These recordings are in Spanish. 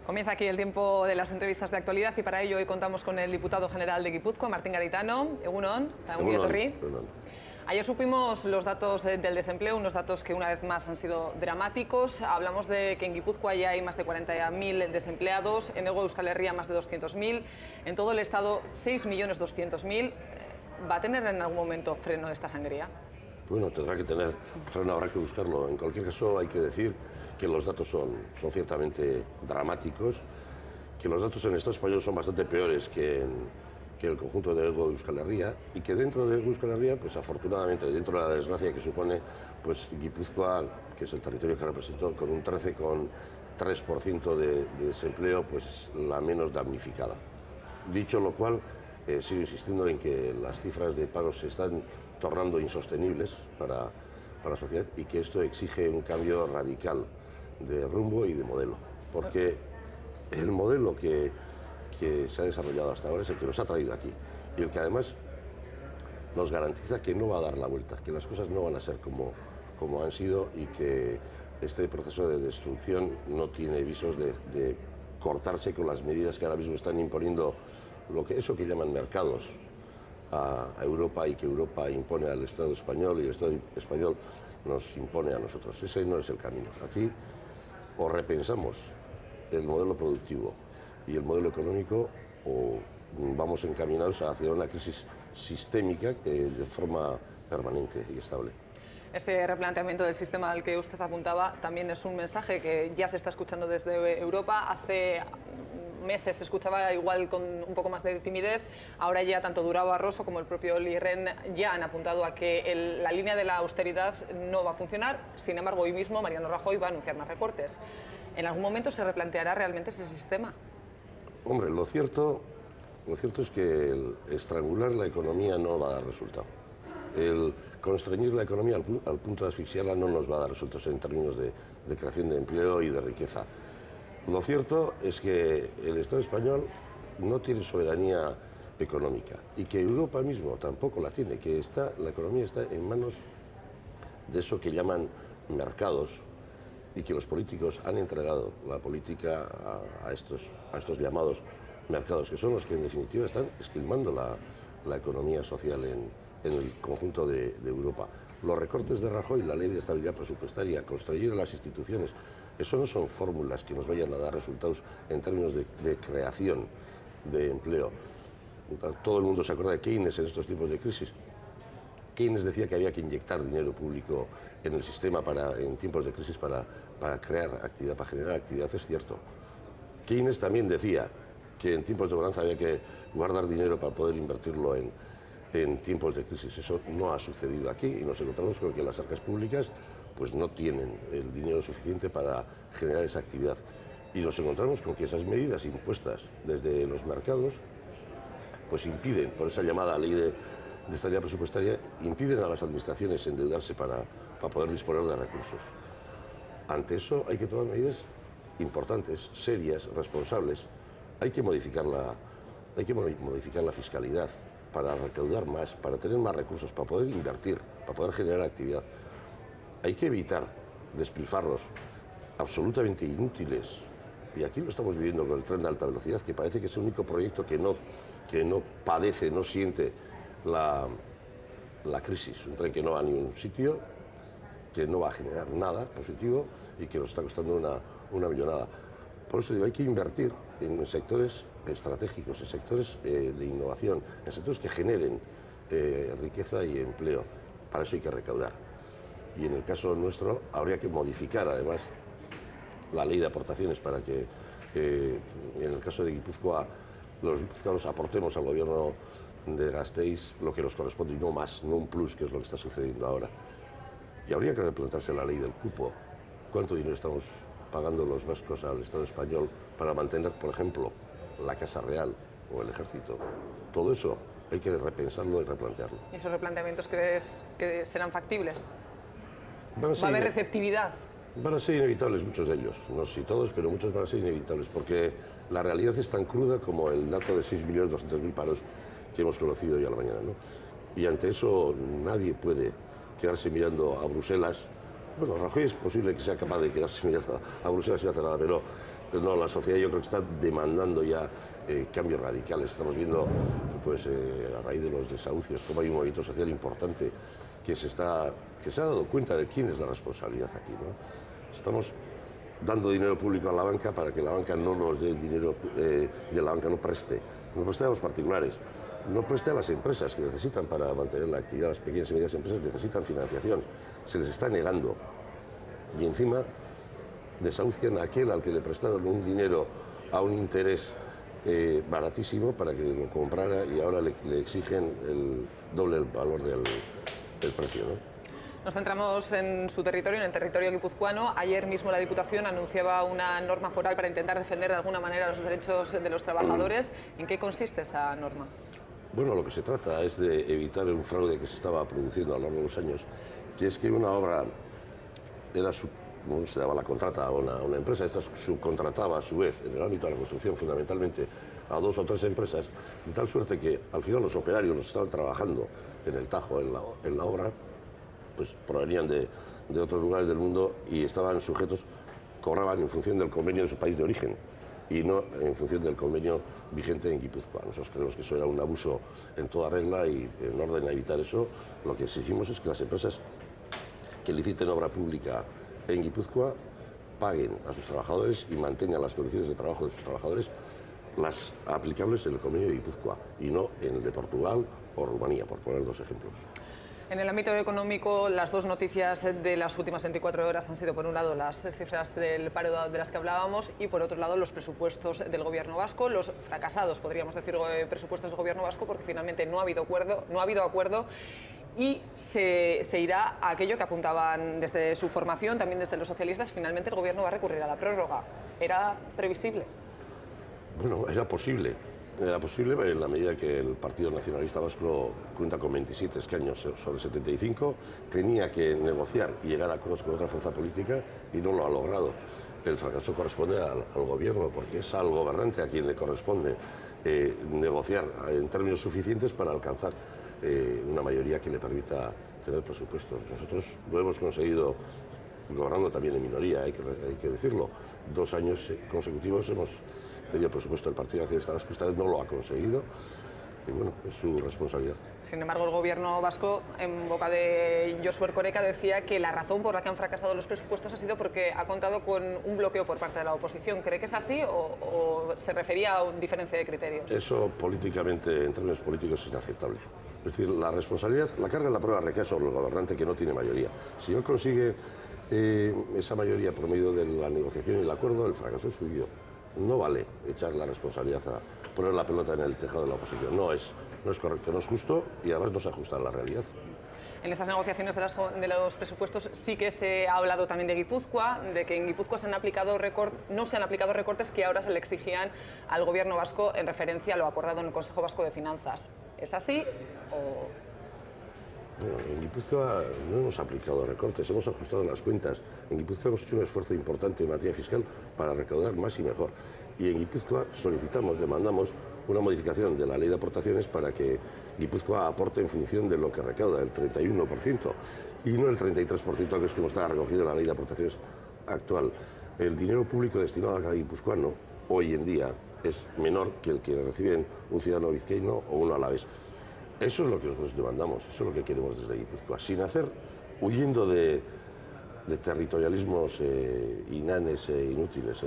Comienza aquí el tiempo de las entrevistas de actualidad y para ello hoy contamos con el diputado general de Guipúzcoa, Martín Garitano. Egunon, ongi etorri. Ayer supimos los datos del desempleo, unos datos que una vez más han sido dramáticos. Hablamos de que en Guipúzcoa ya hay más de 40.000 desempleados, en Hego Euskal Herria más de 200.000, en todo el Estado 6.200.000. ¿Va a tener en algún momento freno esta sangría? Bueno, tendrá que tener freno, habrá que buscarlo. En cualquier caso hay que decir que los datos son ciertamente dramáticos, que los datos en el Estado español son bastante peores que en el conjunto de Hego Euskal Herria, y que dentro de Hego Euskal Herria, pues afortunadamente, dentro de la desgracia que supone, pues Guipúzcoa, que es el territorio que representó, con un 13,3% de desempleo, pues la menos damnificada. Dicho lo cual, sigo insistiendo en que las cifras de paro se están tornando insostenibles para la sociedad y que esto exige un cambio radical de rumbo y de modelo, porque el modelo que se ha desarrollado hasta ahora es el que nos ha traído aquí y el que además nos garantiza que no va a dar la vuelta, que las cosas no van a ser como han sido y que este proceso de destrucción no tiene visos de cortarse con las medidas que ahora mismo están imponiendo eso que llaman mercados a Europa y que Europa impone al Estado español y el Estado español nos impone a nosotros. Ese no es el camino. Aquí o repensamos el modelo productivo y el modelo económico o vamos encaminados hacia una crisis sistémica de forma permanente y estable. Ese replanteamiento del sistema al que usted apuntaba también es un mensaje que ya se está escuchando desde Europa. Hace meses se escuchaba igual con un poco más de timidez. Ahora ya tanto Durão Barroso como el propio Olli Rehn ya han apuntado a que la línea de la austeridad no va a funcionar. Sin embargo, hoy mismo Mariano Rajoy va a anunciar más recortes. ¿En algún momento se replanteará realmente ese sistema? Hombre, lo cierto es que el estrangular la economía no va a dar resultado. El constreñir la economía al punto de asfixiarla no nos va a dar resultados en términos de creación de empleo y de riqueza. Lo cierto es que el Estado español no tiene soberanía económica y que Europa mismo tampoco la tiene, que la economía está en manos de eso que llaman mercados y que los políticos han entregado la política a estos llamados mercados, que son los que en definitiva están esquilmando la economía social en el conjunto de Europa. Los recortes de Rajoy, la ley de estabilidad presupuestaria, constreñir a las instituciones, eso no son fórmulas que nos vayan a dar resultados en términos de creación de empleo. Todo el mundo se acuerda de Keynes en estos tiempos de crisis. Keynes decía que había que inyectar dinero público en el sistema en tiempos de crisis para crear actividad, para generar actividad, es cierto. Keynes también decía que en tiempos de bonanza había que guardar dinero para poder invertirlo en tiempos de crisis. Eso no ha sucedido aquí y nos encontramos con que las arcas públicas pues no tienen el dinero suficiente para generar esa actividad. Y nos encontramos con que esas medidas impuestas desde los mercados pues impiden, por esa llamada ley de estabilidad presupuestaria, impiden a las administraciones endeudarse para poder disponer de recursos. Ante eso hay que tomar medidas importantes, serias, responsables. Hay que modificar la fiscalidad para recaudar más, para tener más recursos, para poder invertir, para poder generar actividad. Hay que evitar despilfarros absolutamente inútiles. Y aquí lo estamos viviendo con el tren de alta velocidad, que parece que es el único proyecto que no padece, no siente la crisis. Un tren que no va a ningún sitio, que no va a generar nada positivo y que nos está costando una millonada. Por eso digo, hay que invertir en sectores estratégicos, en sectores de innovación, en sectores que generen riqueza y empleo. Para eso hay que recaudar. Y en el caso nuestro habría que modificar además la ley de aportaciones para que en el caso de Guipúzcoa los guipuzcoanos aportemos al gobierno de Gasteiz lo que nos corresponde y no más, no un plus, que es lo que está sucediendo ahora. Y habría que replantearse la ley del cupo. ¿Cuánto dinero estamos pagando los vascos al Estado español para mantener, por ejemplo, la Casa Real o el Ejército? Todo eso hay que repensarlo y replantearlo. ¿Y esos replanteamientos crees que serán factibles? ¿Va a haber receptividad? Van a ser inevitables muchos de ellos, no sé si todos, pero muchos van a ser inevitables, porque la realidad es tan cruda como el dato de 6.200.000 paros que hemos conocido hoy a la mañana, ¿no? Y ante eso nadie puede quedarse mirando a Bruselas. Bueno, Rajoy es posible que sea capaz de quedarse mirando a Bruselas y no hacer nada, pero no, la sociedad yo creo que está demandando ya cambios radicales. Estamos viendo, pues, a raíz de los desahucios, cómo hay un movimiento social importante que se ha dado cuenta de quién es la responsabilidad aquí, ¿no? Estamos dando dinero público a la banca para que la banca no nos dé dinero, de la banca no preste a los particulares, no preste a las empresas que necesitan para mantener la actividad. Las pequeñas y medianas empresas necesitan financiación, se les está negando y encima desahucian a aquel al que le prestaron un dinero a un interés baratísimo para que lo comprara y ahora le exigen el doble el valor del precio, ¿no? Nos centramos en su territorio, en el territorio guipuzcoano. Ayer mismo la Diputación anunciaba una norma foral para intentar defender de alguna manera los derechos de los trabajadores. ¿En qué consiste esa norma? Bueno, lo que se trata es de evitar un fraude que se estaba produciendo a lo largo de los años, que es que una obra se daba la contrata a una empresa, esta subcontrataba a su vez en el ámbito de la construcción fundamentalmente a 2 o 3 empresas, de tal suerte que al final los operarios, los que estaban trabajando en el Tajo, en la obra, pues provenían de otros lugares del mundo y estaban sujetos, cobraban en función del convenio de su país de origen y no en función del convenio vigente en Guipúzcoa. Nosotros creemos que eso era un abuso en toda regla y en orden a evitar eso, lo que exigimos es que las empresas que liciten obra pública en Guipúzcoa paguen a sus trabajadores y mantengan las condiciones de trabajo de sus trabajadores las aplicables en el convenio de Guipúzcoa y no en el de Portugal o Rumanía, por poner 2 ejemplos. En el ámbito económico, las 2 noticias de las últimas 24 horas han sido, por un lado, las cifras del paro de las que hablábamos y, por otro lado, los presupuestos del Gobierno vasco, los fracasados, podríamos decir, presupuestos del Gobierno vasco, porque finalmente no ha habido acuerdo y se irá a aquello que apuntaban desde su formación, también desde los socialistas. Finalmente el Gobierno va a recurrir a la prórroga. ¿Era previsible? Bueno, era posible. Era posible en la medida que el Partido Nacionalista Vasco cuenta con 27 escaños sobre 75, tenía que negociar y llegar a acuerdos con otra fuerza política y no lo ha logrado. El fracaso corresponde al gobierno, porque es al gobernante a quien le corresponde negociar en términos suficientes para alcanzar una mayoría que le permita tener presupuestos. Nosotros lo hemos conseguido gobernando también en minoría, hay que decirlo. 2 años consecutivos hemos tenido presupuesto del Partido Nacionalista Vasco, esta vez no lo ha conseguido y bueno, es su responsabilidad. Sin embargo, el Gobierno vasco, en boca de Josu Erkoreka, decía que la razón por la que han fracasado los presupuestos ha sido porque ha contado con un bloqueo por parte de la oposición. ¿Cree que es así o se refería a una diferencia de criterios? Eso políticamente, en términos políticos, es inaceptable. Es decir, la responsabilidad, la carga de la prueba recae sobre el gobernante que no tiene mayoría. Si no consigue esa mayoría por medio de la negociación y el acuerdo, el fracaso es suyo. No vale echar la responsabilidad a poner la pelota en el tejado de la oposición. No es correcto, no es justo y además no se ajusta a la realidad. En estas negociaciones de los presupuestos sí que se ha hablado también de Guipúzcoa, de que en Guipúzcoa no se han aplicado recortes que ahora se le exigían al Gobierno vasco en referencia a lo acordado en el Consejo Vasco de Finanzas. ¿Es así o...? Bueno, en Guipúzcoa no hemos aplicado recortes, hemos ajustado las cuentas. En Guipúzcoa hemos hecho un esfuerzo importante en materia fiscal para recaudar más y mejor. Y en Guipúzcoa demandamos una modificación de la ley de aportaciones para que Guipúzcoa aporte en función de lo que recauda, el 31%, y no el 33%, que es como está recogido en la ley de aportaciones actual. El dinero público destinado a cada guipuzcoano hoy en día es menor que el que reciben un ciudadano vizcaíno o uno alavés. Eso es lo que nosotros demandamos, eso es lo que queremos desde Guipúzcoa, huyendo de territorialismos inanes e inútiles.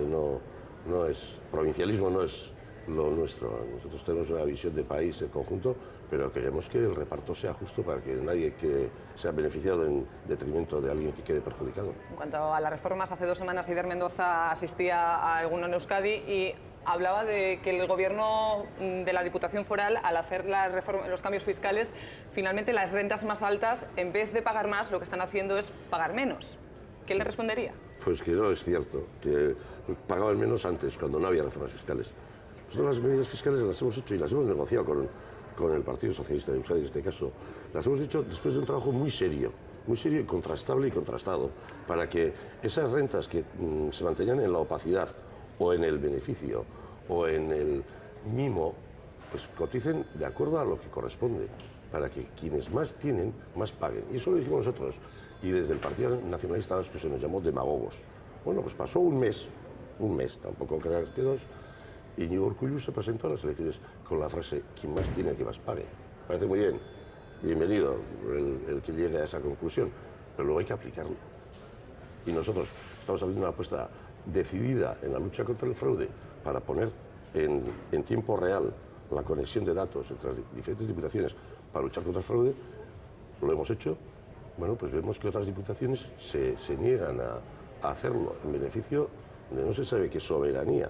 Provincialismo no es lo nuestro. Nosotros tenemos una visión de país en conjunto, pero queremos que el reparto sea justo para que nadie sea beneficiado en detrimento de alguien que quede perjudicado. En cuanto a las reformas, hace 2 semanas Eider Mendoza asistía a Egun On Euskadi y hablaba de que el Gobierno de la Diputación Foral, al hacer los cambios fiscales, finalmente las rentas más altas, en vez de pagar más, lo que están haciendo es pagar menos. ¿Qué le respondería? Pues que no es cierto, que pagaban menos antes, cuando no había reformas fiscales. Nosotros las medidas fiscales las hemos hecho y las hemos negociado con el Partido Socialista de Euskadi en este caso. Las hemos hecho después de un trabajo muy serio y contrastable y contrastado, para que esas rentas que se mantenían en la opacidad o en el beneficio o en el mimo, pues coticen de acuerdo a lo que corresponde, para que quienes más tienen, más paguen. Y eso lo dijimos nosotros. Y desde el Partido Nacionalista Vasco se nos llamó demagogos. Bueno, pues pasó un mes, tampoco creas que dos, y Iñigo Urkullu se presentó a las elecciones con la frase: quien más tiene, que más pague. Parece muy bien, bienvenido el que llegue a esa conclusión, pero luego hay que aplicarlo. Y nosotros estamos haciendo una apuesta decidida en la lucha contra el fraude para poner en tiempo real la conexión de datos entre las diferentes diputaciones para luchar contra el fraude. Lo hemos hecho. Bueno, pues vemos que otras diputaciones se niegan a hacerlo en beneficio de no se sabe qué soberanía,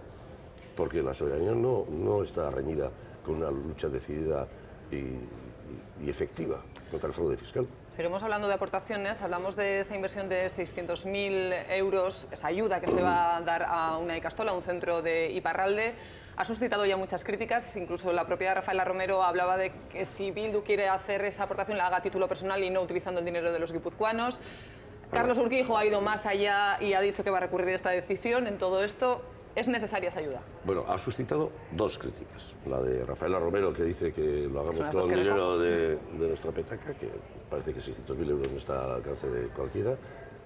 porque la soberanía no está reñida con una lucha decidida y efectiva contra el fraude fiscal. Seguimos hablando de aportaciones, hablamos de esa inversión de 600.000 euros, esa ayuda que se va a dar a una Ikastola, a un centro de Iparralde. Ha suscitado ya muchas críticas, incluso la propia Rafaela Romero hablaba de que si Bildu quiere hacer esa aportación la haga a título personal y no utilizando el dinero de los guipuzcoanos. Carlos Urquijo ha ido más allá y ha dicho que va a recurrir a esta decisión. En todo esto, ¿es necesaria esa ayuda? Bueno, ha suscitado dos críticas. La de Rafaela Romero, que dice que lo hagamos con el dinero de nuestra petaca, que parece que 600.000 euros no está al alcance de cualquiera.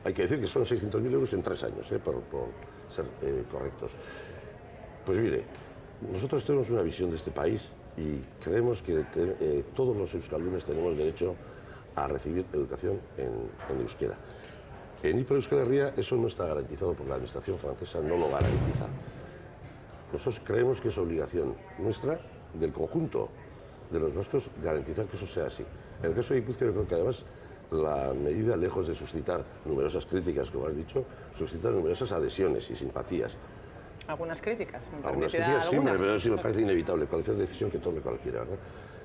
Hay que decir que son 600.000 euros en 3 años, por ser correctos. Pues mire, nosotros tenemos una visión de este país y creemos que todos los euskaldunes tenemos derecho a recibir educación en euskera. En Ipar Euskal Herria eso no está garantizado porque la administración francesa no lo garantiza. Nosotros creemos que es obligación nuestra, del conjunto de los vascos, garantizar que eso sea así. En el caso de Guipúzcoa, yo creo que además la medida, lejos de suscitar numerosas críticas, como has dicho, suscita numerosas adhesiones y simpatías. Algunas críticas. Algunas críticas sí, pero sí me parece inevitable cualquier decisión que tome cualquiera, ¿verdad?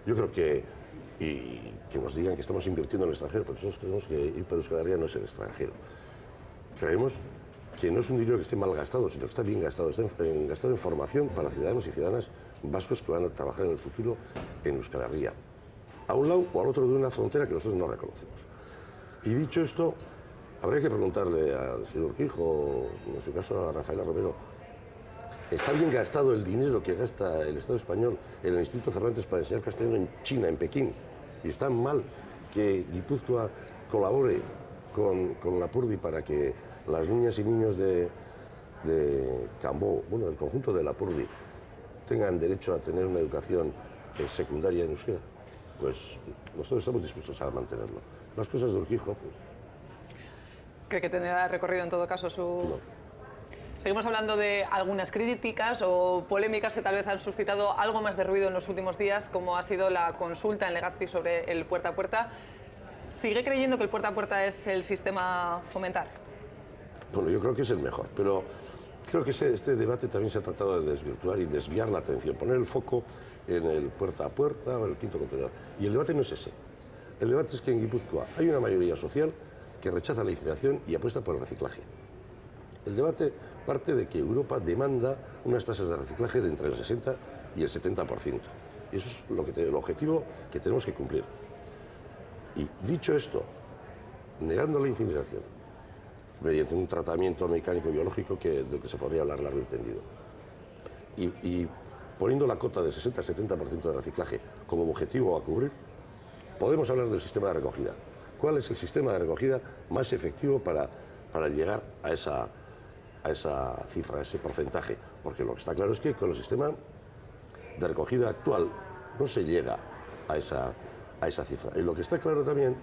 Yo creo que, y que nos digan que estamos invirtiendo en el extranjero, porque nosotros creemos que Ipar Euskal Herria no es el extranjero. Creemos que no es un dinero que esté mal gastado, sino que está bien gastado, gastado en formación para ciudadanos y ciudadanas vascos que van a trabajar en el futuro en Euskal Herria, a un lado o al otro de una frontera que nosotros no reconocemos. Y dicho esto, habría que preguntarle al señor Urquijo, o en su caso a Rafaela Romero, ¿está bien gastado el dinero que gasta el Estado español en el Instituto Cervantes para enseñar castellano en China, en Pekín? ¿Y está mal que Guipúzcoa colabore con la Purdi para que las niñas y niños de Cambó, bueno, el conjunto de la Purdi, tengan derecho a tener una educación secundaria en euskera? Pues nosotros estamos dispuestos a mantenerlo. Las cosas de Urquijo, pues... ¿Cree que tendrá recorrido en todo caso su...? No. Seguimos hablando de algunas críticas o polémicas que tal vez han suscitado algo más de ruido en los últimos días, como ha sido la consulta en Legazpi sobre el puerta a puerta. ¿Sigue creyendo que el puerta a puerta es el sistema fomentar? Bueno, yo creo que es el mejor, pero creo que este debate también se ha tratado de desvirtuar y desviar la atención, poner el foco en el puerta a puerta o en el quinto contenedor. Y el debate no es ese. El debate es que en Guipúzcoa hay una mayoría social que rechaza la incineración y apuesta por el reciclaje. El debate parte de que Europa demanda unas tasas de reciclaje de entre el 60 y el 70%. Y eso es el objetivo que tenemos que cumplir. Y dicho esto, negando la incineración, mediante un tratamiento mecánico biológico del que se podría hablar largo y tendido, y poniendo la cota de 60-70% de reciclaje como objetivo a cubrir, podemos hablar del sistema de recogida. ¿Cuál es el sistema de recogida más efectivo para llegar a esa cifra, a ese porcentaje? Porque lo que está claro es que con el sistema de recogida actual no se llega a esa cifra. Y lo que está claro también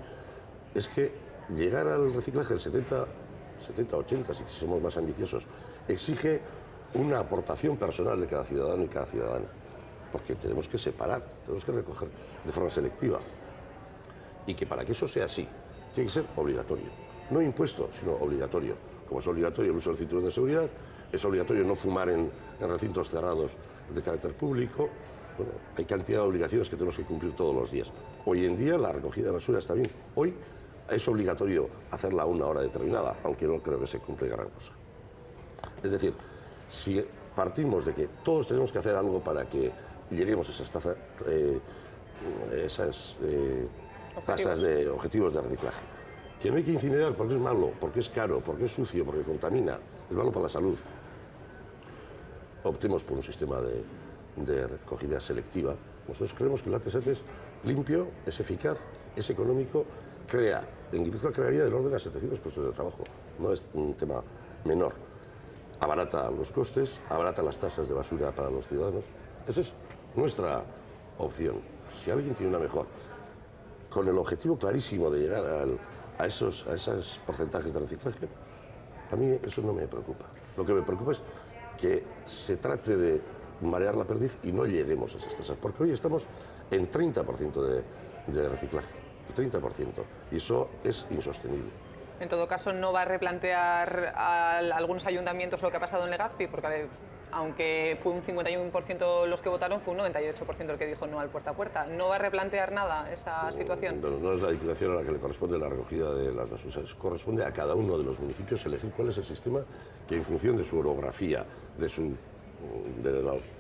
es que llegar al reciclaje del 70-80, si somos más ambiciosos, exige una aportación personal de cada ciudadano y cada ciudadana, porque tenemos que separar, tenemos que recoger de forma selectiva. Y que para que eso sea así, tiene que ser obligatorio. No impuesto, sino obligatorio. Como es obligatorio el uso del cinturón de seguridad, es obligatorio no fumar en recintos cerrados de carácter público. Bueno, hay cantidad de obligaciones que tenemos que cumplir todos los días. Hoy en día la recogida de basura está bien. Hoy es obligatorio hacerla a una hora determinada, aunque no creo que se cumpla gran cosa. Es decir, si partimos de que todos tenemos que hacer algo para que lleguemos a esas tasas de objetivos de reciclaje, que no hay que incinerar porque es malo, porque es caro, porque es sucio, porque contamina, es malo para la salud. optemos por un sistema de recogida selectiva. Nosotros creemos que el ATST es limpio, es eficaz, es económico, en Guipúzcoa crearía del orden a 700 puestos de trabajo, no es un tema menor. Abarata los costes, abarata las tasas de basura para los ciudadanos. Esa es nuestra opción. Si alguien tiene una mejor, con el objetivo clarísimo de llegar a esos porcentajes de reciclaje, a mí eso no me preocupa. Lo que me preocupa es que se trate de marear la perdiz y no lleguemos a esas tasas, porque hoy estamos en 30% de reciclaje, 30%, y eso es insostenible. En todo caso, ¿no va a replantear a algunos ayuntamientos lo que ha pasado en Legazpi? Porque aunque fue un 51% los que votaron, fue un 98% el que dijo no al puerta a puerta. ¿No va a replantear nada esa situación? No es la Diputación a la que le corresponde la recogida de las basuras. Corresponde a cada uno de los municipios elegir cuál es el sistema que, en función de su orografía,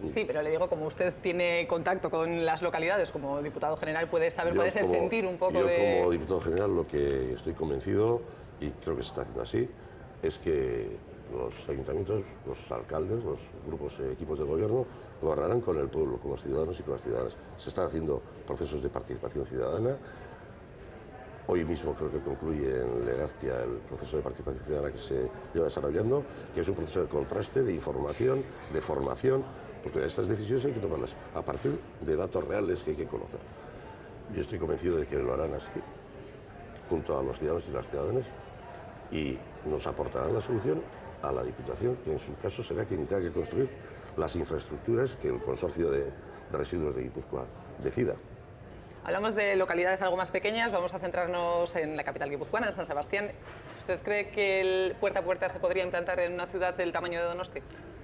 Sí, pero le digo, como usted tiene contacto con las localidades como diputado general, puede saber cuál es el sentir un poco de... Yo como diputado general lo que estoy convencido, y creo que se está haciendo así, es que los ayuntamientos, los alcaldes, los grupos, equipos de gobierno, gobernarán con el pueblo, con los ciudadanos y con las ciudadanas. Se están haciendo procesos de participación ciudadana. Hoy mismo creo que concluye en Legazpi el proceso de participación ciudadana que se lleva desarrollando, que es un proceso de contraste, de información, de formación, porque estas decisiones hay que tomarlas a partir de datos reales que hay que conocer. Yo estoy convencido de que lo harán así, junto a los ciudadanos y las ciudadanas, y nos aportarán la solución a la Diputación, que en su caso será quien tenga que construir las infraestructuras que el Consorcio de Residuos de Guipúzcoa decida. Hablamos de localidades algo más pequeñas, vamos a centrarnos en la capital guipuzcoana, en San Sebastián. ¿Usted cree que el puerta a puerta se podría implantar en una ciudad del tamaño de Donosti?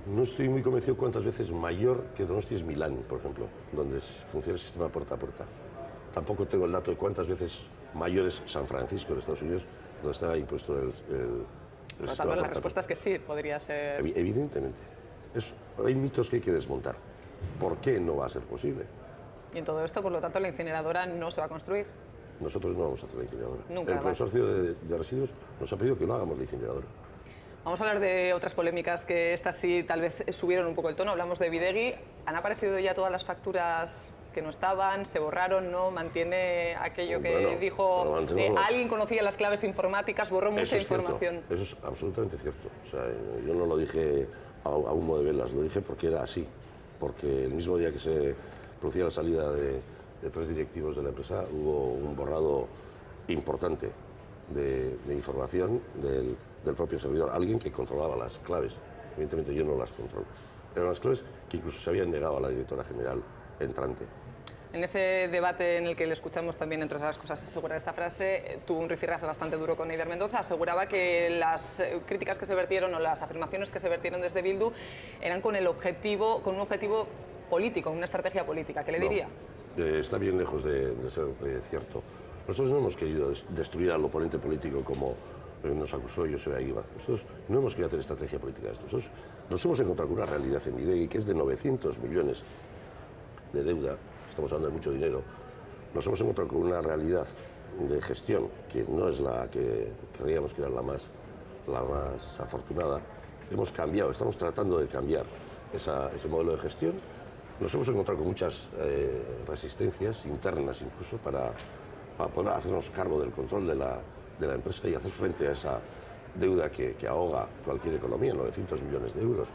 No estoy muy convencido cuántas veces mayor que Donosti es Milán, por ejemplo, donde funciona el sistema puerta a puerta. Tampoco tengo el dato de cuántas veces mayor es San Francisco, en Estados Unidos, donde está impuesto el Por lo tanto, la respuesta es que sí, podría ser... Evidentemente. Hay mitos que hay que desmontar. ¿Por qué no va a ser posible? Y en todo esto, por lo tanto, la incineradora no se va a construir. Nosotros no vamos a hacer la incineradora. Nunca el Consorcio de Residuos nos ha pedido que no hagamos la incineradora. Vamos a hablar de otras polémicas que estas sí tal vez subieron un poco el tono. Hablamos de Bidegui. ¿Han aparecido ya todas las facturas que no estaban? ¿Se borraron? ¿No? ¿Mantiene aquello que dijo alguien conocía las claves informáticas, borró mucha información? Cierto. Eso es absolutamente cierto. O sea, yo no lo dije a humo de velas, lo dije porque era así. Porque el mismo día que se producía la salida de 3 directivos de la empresa, hubo un borrado importante de información del propio servidor, alguien que controlaba las claves. Evidentemente yo no las controlo. Eran las claves que incluso se habían negado a la directora general entrante. En ese debate en el que le escuchamos también, entre otras cosas, asegurar esta frase, tuvo un rifirrafe bastante duro con Eider Mendoza. Aseguraba que las críticas que se vertieron o las afirmaciones que se vertieron desde Bildu eran con un objetivo político, una estrategia política. ¿Qué le diría? Está bien lejos de ser cierto. Nosotros no hemos querido destruir al oponente político como nos acusó Joseba Eguíbar. Nosotros no hemos querido hacer estrategia política de esto. Nosotros nos hemos encontrado con una realidad en Bidegui que es de 900 millones de deuda. Estamos hablando de mucho dinero. Nos hemos encontrado con una realidad de gestión que no es la que creíamos que era la más afortunada. Hemos cambiado, estamos tratando de cambiar ese modelo de gestión. Nos hemos encontrado con muchas resistencias internas incluso para poder hacernos cargo del control de la empresa y hacer frente a esa deuda que ahoga cualquier economía, 900 millones de euros.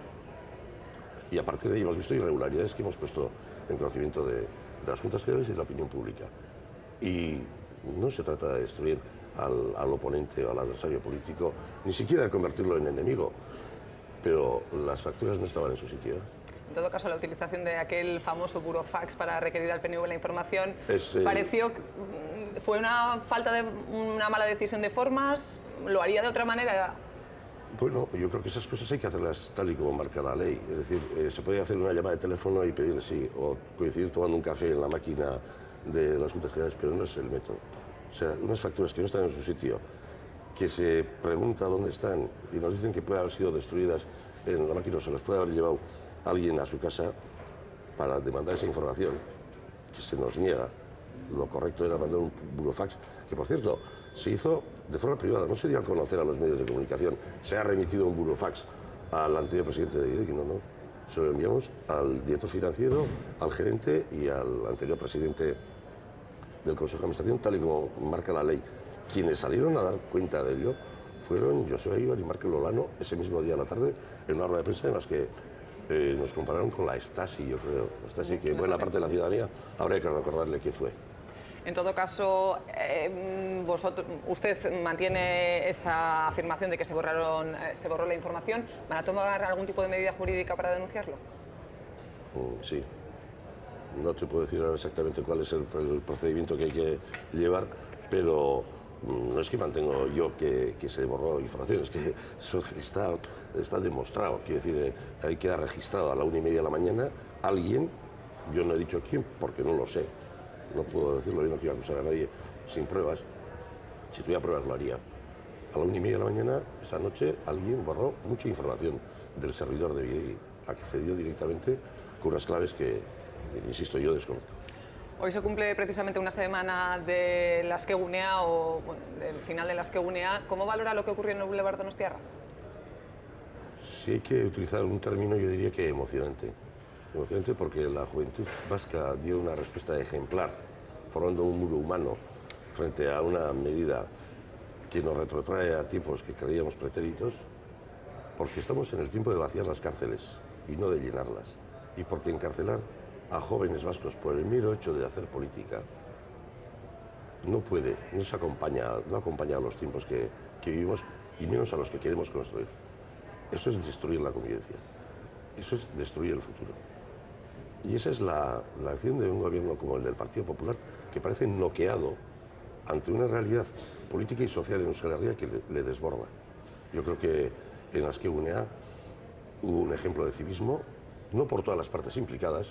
Y a partir de ahí hemos visto irregularidades que hemos puesto en conocimiento de las Juntas Generales y de la opinión pública. Y no se trata de destruir al oponente o al adversario político, ni siquiera de convertirlo en enemigo, pero las facturas no estaban en su sitio. En todo caso, la utilización de aquel famoso burofax para requerir al PNV la información pareció fue una mala decisión de formas. ¿Lo haría de otra manera? Bueno, yo creo que esas cosas hay que hacerlas tal y como marca la ley. Es decir, se puede hacer una llamada de teléfono y pedirle sí, o coincidir tomando un café en la máquina de las Juntas Generales, pero no es el método. O sea, unas facturas que no están en su sitio, que se pregunta dónde están y nos dicen que pueden haber sido destruidas en la máquina o se las puede haber llevado alguien a su casa para demandar esa información, que se nos niega. Lo correcto era mandar un burofax, que por cierto se hizo de forma privada, no se dio a conocer a los medios de comunicación. Se ha remitido un burofax al anterior presidente de Bidegui, no. se lo enviamos al director financiero, al gerente y al anterior presidente del Consejo de Administración, tal y como marca la ley. Quienes salieron a dar cuenta de ello fueron José Ibar y Markel Olano ese mismo día a la tarde en una rueda de prensa en las que nos compararon con la Stasi, yo creo. La Stasi, que buena parte de la ciudadanía habría que recordarle qué fue. En todo caso, usted mantiene esa afirmación de que se borró la información. ¿Van a tomar algún tipo de medida jurídica para denunciarlo? Sí. No te puedo decir ahora exactamente cuál es el procedimiento que hay que llevar, pero no es que mantengo yo que se borró información, es que eso está demostrado. Quiero decir, ahí queda registrado a la 1:30 de la mañana alguien, yo no he dicho quién porque no lo sé, no puedo decirlo, yo no quiero acusar a nadie sin pruebas. Si tuviera pruebas lo haría. A la 1:30 de la mañana, esa noche, alguien borró mucha información del servidor de BI, accedió directamente con unas claves que, insisto, yo desconozco. Hoy se cumple precisamente una semana de la Askegunea, o bueno, del final de la Askegunea. ¿Cómo valora lo que ocurrió en el Boulevard Donostiarra? Si hay que utilizar un término, yo diría que emocionante. Emocionante porque la juventud vasca dio una respuesta ejemplar, formando un muro humano frente a una medida que nos retrotrae a tiempos que creíamos pretéritos, porque estamos en el tiempo de vaciar las cárceles y no de llenarlas, y porque encarcelar a jóvenes vascos por el mero hecho de hacer política no acompaña a los tiempos que vivimos y menos a los que queremos construir. Eso es destruir la convivencia, eso es destruir el futuro. Y esa es la acción de un gobierno como el del Partido Popular, que parece noqueado ante una realidad política y social en Euskal Herria que le desborda. Yo creo que en Askegunea hubo un ejemplo de civismo, no por todas las partes implicadas,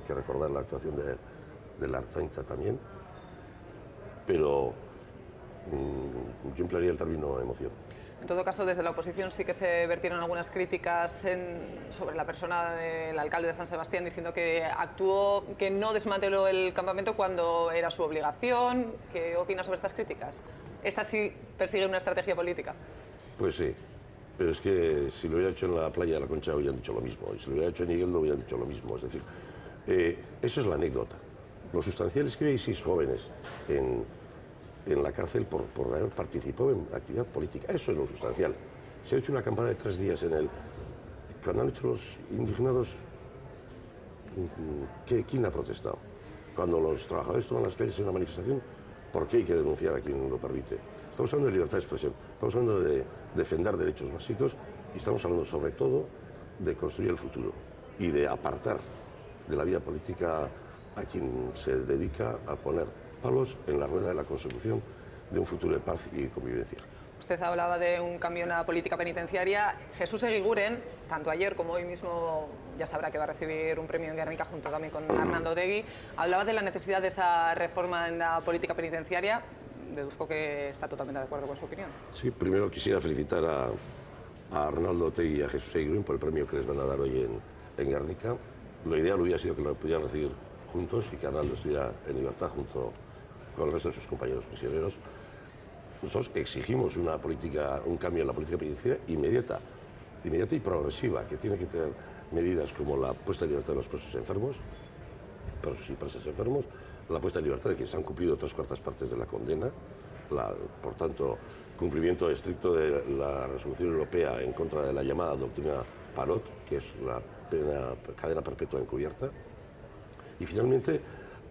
hay que recordar la actuación de la Ertzaintza también, pero yo emplearía el término emoción. En todo caso, desde la oposición sí que se vertieron algunas críticas sobre la persona del alcalde de San Sebastián, diciendo que actuó, que no desmanteló el campamento cuando era su obligación. ¿Qué opina sobre estas críticas? ¿Estas sí persiguen una estrategia política? Pues sí, pero es que si lo hubiera hecho en la playa de la Concha hubieran dicho lo mismo, y si lo hubiera hecho en Igueldo hubieran dicho lo mismo. Es decir, eso es la anécdota. Lo sustancial es que hoy hay 6 jóvenes en la cárcel por haber participado en actividad política. Eso es lo sustancial. Se ha hecho una acampada de 3 días en el... Cuando han hecho los indignados, ¿quién ha protestado? Cuando los trabajadores toman las calles en una manifestación, ¿por qué hay que denunciar a quien lo permite? Estamos hablando de libertad de expresión, estamos hablando de defender derechos básicos y estamos hablando sobre todo de construir el futuro y de apartar de la vida política a quien se dedica a poner palos en la rueda de la consecución de un futuro de paz y convivencia. Usted hablaba de un cambio en la política penitenciaria. Jesús Eguiguren, tanto ayer como hoy mismo, ya sabrá que va a recibir un premio en Guernica junto también con Arnaldo Otegi, hablaba de la necesidad de esa reforma en la política penitenciaria. Deduzco que está totalmente de acuerdo con su opinión. Sí, primero quisiera felicitar a Arnaldo Otegi y a Jesús Eguiguren por el premio que les van a dar hoy en Guernica. Lo ideal hubiera sido que lo pudieran recibir juntos y que Arnaldo estuviera en libertad junto con el resto de sus compañeros prisioneros. Nosotros exigimos un cambio en la política penitenciaria inmediata y progresiva, que tiene que tener medidas como la puesta en libertad de los presos enfermos, presos y presas enfermos, la puesta en libertad de quienes han cumplido 3/4 partes de la condena, por tanto, cumplimiento estricto de la resolución europea en contra de la llamada doctrina Parot, que es la cadena perpetua encubierta, y finalmente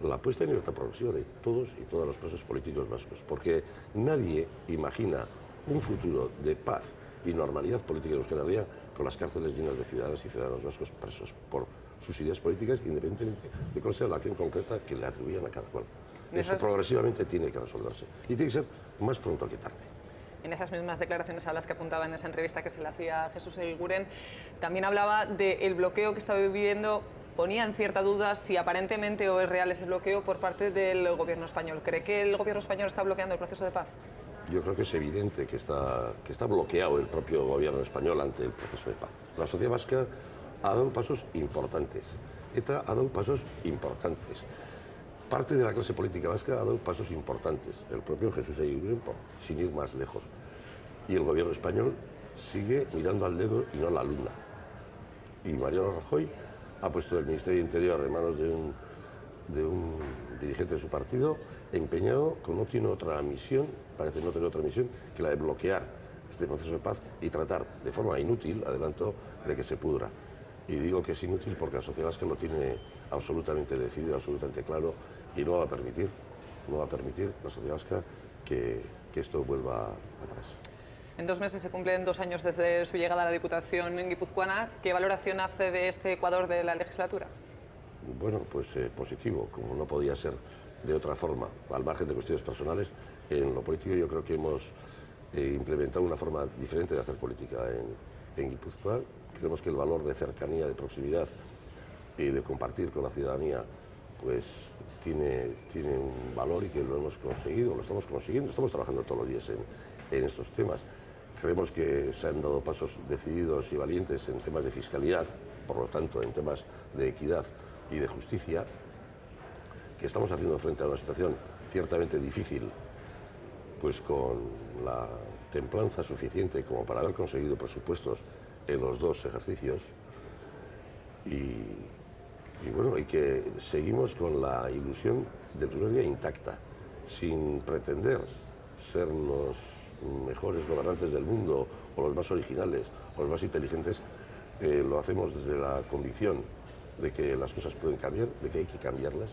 la puesta en libertad progresiva de todos y todas los presos políticos vascos, porque nadie imagina un futuro de paz y normalidad política en Euskal Herria con las cárceles llenas de ciudadanas y ciudadanos vascos presos por sus ideas políticas, independientemente de cuál sea la acción concreta que le atribuyan a cada cual. Eso progresivamente tiene que resolverse y tiene que ser más pronto que tarde. En esas mismas declaraciones a las que apuntaba en esa entrevista que se le hacía a Jesús Eguiguren, también hablaba del bloqueo que estaba viviendo. Ponía en cierta duda si aparentemente o es real ese bloqueo por parte del gobierno español. ¿Cree que el gobierno español está bloqueando el proceso de paz? Yo creo que es evidente que está bloqueado el propio gobierno español ante el proceso de paz. La sociedad vasca ha dado pasos importantes. ETA ha dado pasos importantes. Parte de la clase política vasca ha dado pasos importantes. El propio Jesús Eguiguren, sin ir más lejos. Y el gobierno español sigue mirando al dedo y no a la luna. Y Mariano Rajoy ha puesto el Ministerio de Interior en manos de un dirigente de su partido, empeñado, que no tiene otra misión, parece no tener otra misión, que la de bloquear este proceso de paz y tratar de forma inútil, adelanto, de que se pudra. Y digo que es inútil porque la sociedad vasca lo tiene absolutamente decidido, absolutamente claro, y no va a permitir la sociedad vasca que esto vuelva atrás. En 2 meses se cumplen 2 años desde su llegada a la Diputación guipuzcoana. ¿Qué valoración hace de este Ecuador de la legislatura? Bueno, pues positivo, como no podía ser de otra forma, al margen de cuestiones personales. En lo político yo creo que hemos implementado una forma diferente de hacer política en Guipúzcoa. Creemos que el valor de cercanía, de proximidad y de compartir con la ciudadanía pues tiene un valor y que lo hemos conseguido, lo estamos consiguiendo, estamos trabajando todos los días en estos temas. Creemos que se han dado pasos decididos y valientes en temas de fiscalidad, por lo tanto en temas de equidad y de justicia, que estamos haciendo frente a una situación ciertamente difícil, pues con la templanza suficiente como para haber conseguido presupuestos en los 2 ejercicios y bueno, y que seguimos con la ilusión del primer día intacta, sin pretender ser los mejores gobernantes del mundo o los más originales o los más inteligentes. Lo hacemos desde la convicción de que las cosas pueden cambiar, de que hay que cambiarlas,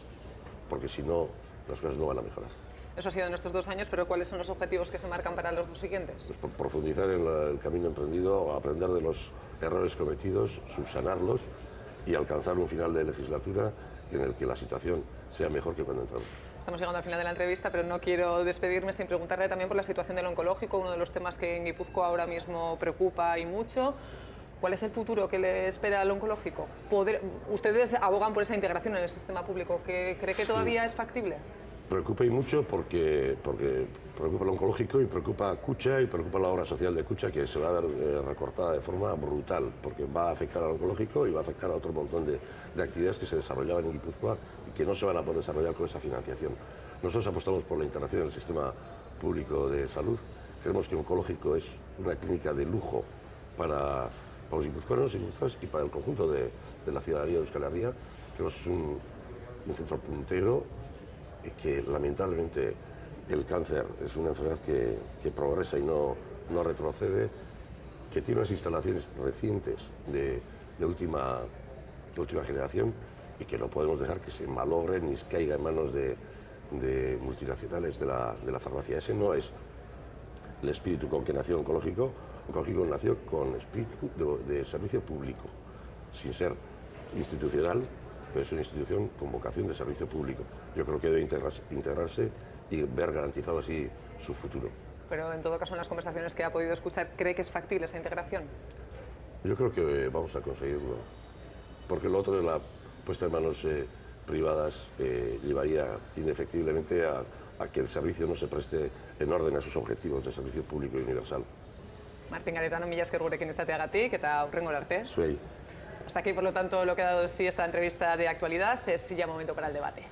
porque si no, las cosas no van a mejorar. Eso ha sido en estos 2 años, pero ¿cuáles son los objetivos que se marcan para los 2 siguientes? Pues profundizar en el camino emprendido, aprender de los errores cometidos, subsanarlos y alcanzar un final de legislatura en el que la situación sea mejor que cuando entramos. Estamos llegando al final de la entrevista, pero no quiero despedirme sin preguntarle también por la situación del oncológico, uno de los temas que en Guipúzcoa ahora mismo preocupa y mucho. ¿Cuál es el futuro que le espera al oncológico? Ustedes abogan por esa integración en el sistema público. ¿Cree que todavía es factible? Preocupa y mucho porque preocupa el oncológico y preocupa a Kutxa y preocupa la obra social de Kutxa, que se va a ver recortada de forma brutal, porque va a afectar al oncológico y va a afectar a otro montón de actividades que se desarrollaban en Guipúzcoa y que no se van a poder desarrollar con esa financiación. Nosotros apostamos por la integración en el sistema público de salud. Creemos que oncológico es una clínica de lujo para los guipuzcoanos y guipuzcoanas y para el conjunto de la ciudadanía de Euskal Herria. Creemos que es un centro puntero, que lamentablemente el cáncer es una enfermedad que progresa y no retrocede, que tiene unas instalaciones recientes de última generación y que no podemos dejar que se malogre ni caiga en manos de multinacionales de la farmacia. Ese no es el espíritu con que nació Oncológico. Oncológico nació con espíritu de servicio público, sin ser institucional, pero es una institución con vocación de servicio público. Yo creo que debe integrarse y ver garantizado así su futuro. Pero en todo caso, en las conversaciones que ha podido escuchar, ¿cree que es factible esa integración? Yo creo que vamos a conseguirlo, porque lo otro de la puesta en manos privadas llevaría indefectiblemente a que el servicio no se preste en orden a sus objetivos de servicio público y universal. Martín Garitano, mila esker gurekin izateagatik eta hurrengora arte. Zuei. Hasta aquí, por lo tanto, lo que ha dado sí esta entrevista de actualidad. Es ya momento para el debate.